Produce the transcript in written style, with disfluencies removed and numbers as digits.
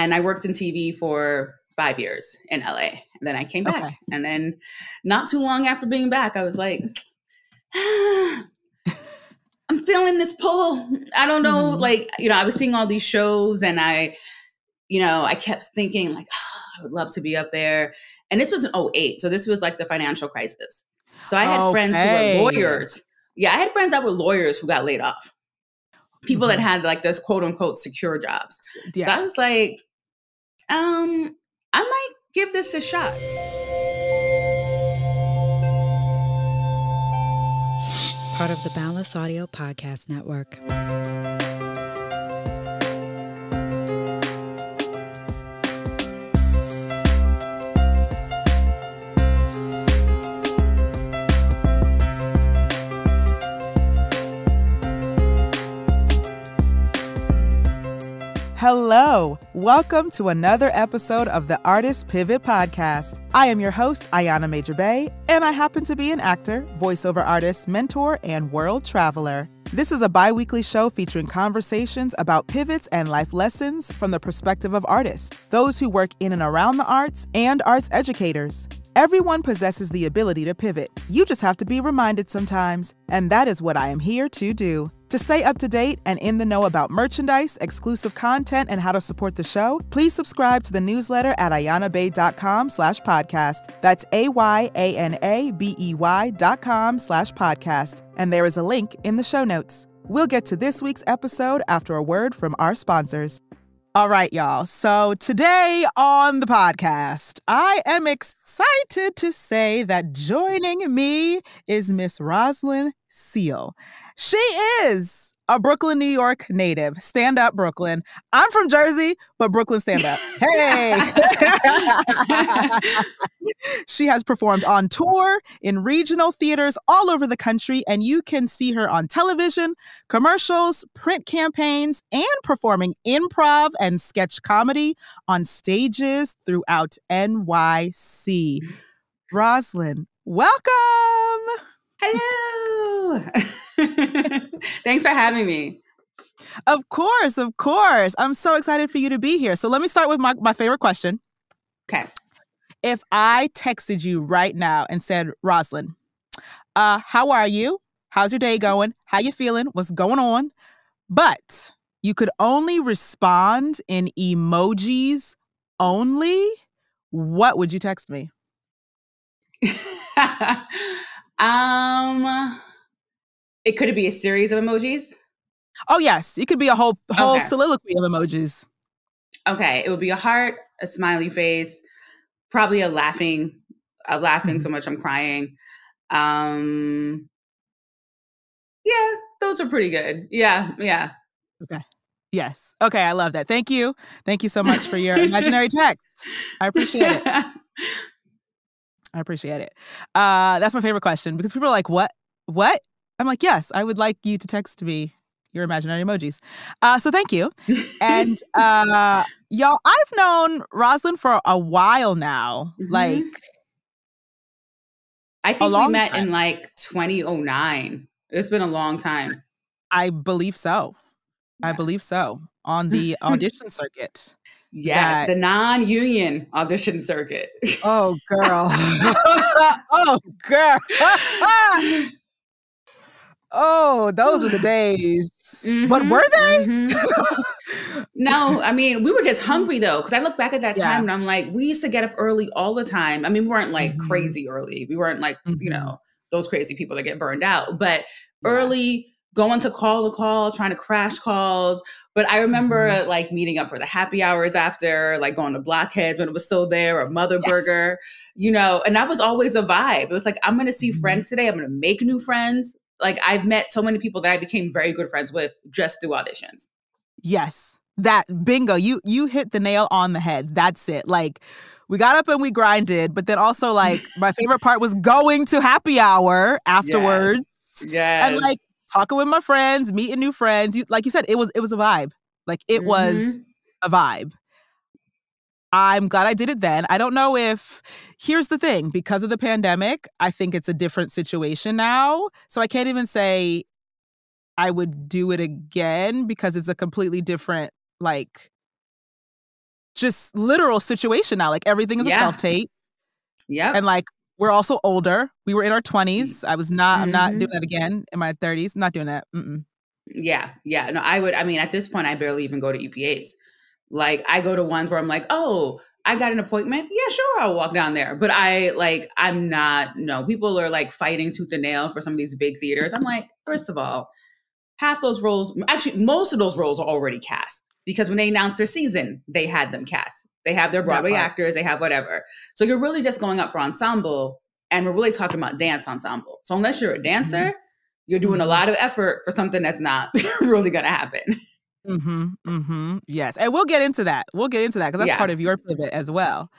And I worked in TV for 5 years in LA. And then I came back. Okay. And then not too long after being back, I was like, I'm feeling this pull. I don't know. Like, I was seeing all these shows and I kept thinking like, I would love to be up there. And this was in 2008. So this was like the financial crisis. So I had friends who were lawyers. Yeah, I had friends that were lawyers who got laid off. People that had like those quote unquote secure jobs. Yeah. So I was like, I might give this a shot. Part of the Boundless Audio Podcast Network. Hello, welcome to another episode of the Artist Pivot Podcast. I am your host, Ayana Major-Bay, and I happen to be an actor, voiceover artist, mentor, and world traveler. This is a bi-weekly show featuring conversations about pivots and life lessons from the perspective of artists, those who work in and around the arts, and arts educators. Everyone possesses the ability to pivot. You just have to be reminded sometimes, and that is what I am here to do. To stay up to date and in the know about merchandise, exclusive content, and how to support the show, please subscribe to the newsletter at ayanabay.com/podcast. That's AYANABEY.com/podcast. And there is a link in the show notes. We'll get to this week's episode after a word from our sponsors. All right, y'all. So today on the podcast, I am excited to say that joining me is Miss Roslyn Seale. She is a Brooklyn, New York native. Stand up, Brooklyn. I'm from Jersey, but Brooklyn stand up. Hey! She has performed on tour in regional theaters all over the country, and you can see her on television, commercials, print campaigns, and performing improv and sketch comedy on stages throughout NYC. Roslyn, welcome! Hello! Thanks for having me. Of course, of course. I'm so excited for you to be here. So let me start with my favorite question. Okay. If I texted you right now and said, Roslyn, how are you? How's your day going? How you feeling? What's going on? But you could only respond in emojis only, what would you text me? It could be a series of emojis? Oh, yes. It could be a whole soliloquy of emojis. Okay. It would be a heart, a smiley face, probably a laughing so much I'm crying. Yeah, those are pretty good. Yeah. Okay. Yes. Okay. I love that. Thank you. Thank you so much for your imaginary text. I appreciate it. I appreciate it. That's my favorite question because people are like, what? I'm like, yes, I would like you to text me your imaginary emojis. So thank you. And y'all, I've known Roslyn for a while now. Like, I think we met in like 2009. It's been a long time. I believe so. Yeah. I believe so. On the audition circuit. Yes, the non-union audition circuit. Oh, girl. Oh, girl. Oh, those were the days. But were they? No, I mean, we were just hungry, though, because I look back at that time and I'm like, we used to get up early all the time. I mean, we weren't like crazy early. We weren't like, those crazy people that get burned out. But early, going to call to call, trying to crash calls. But I remember like meeting up for the happy hours after, like going to Blockheads when it was still there, or Mother Burger, and that was always a vibe. It was like, I'm going to see friends today. I'm going to make new friends. Like, I've met so many people that I became very good friends with just through auditions. Yes. That bingo. You hit the nail on the head. That's it. Like, we got up and we grinded, but then also like my favorite part was going to happy hour afterwards. Yes. And like talking with my friends, meeting new friends. Like you said, it was a vibe. Like it was a vibe. I'm glad I did it then. I don't know if, here's the thing, because of the pandemic, I think it's a different situation now. So I can't even say I would do it again because it's a completely different like just literal situation now. Like everything is a self-tape. Yep. And like, we're also older. We were in our 20s. I'm not doing that again in my 30s. I'm not doing that. Mm-mm. Yeah. No, I mean, at this point, I barely even go to EPAs. Like I go to ones where I'm like, oh, I got an appointment. Yeah, sure. I'll walk down there. But I'm not, no, people are like fighting tooth and nail for some of these big theaters. I'm like, first of all, half those roles, actually, most of those roles are already cast because when they announced their season, they had them cast. They have their Broadway actors, they have whatever. So you're really just going up for ensemble, and we're really talking about dance ensemble. So unless you're a dancer, you're doing a lot of effort for something that's not really going to happen. Yes. And we'll get into that. Because that's part of your pivot as well.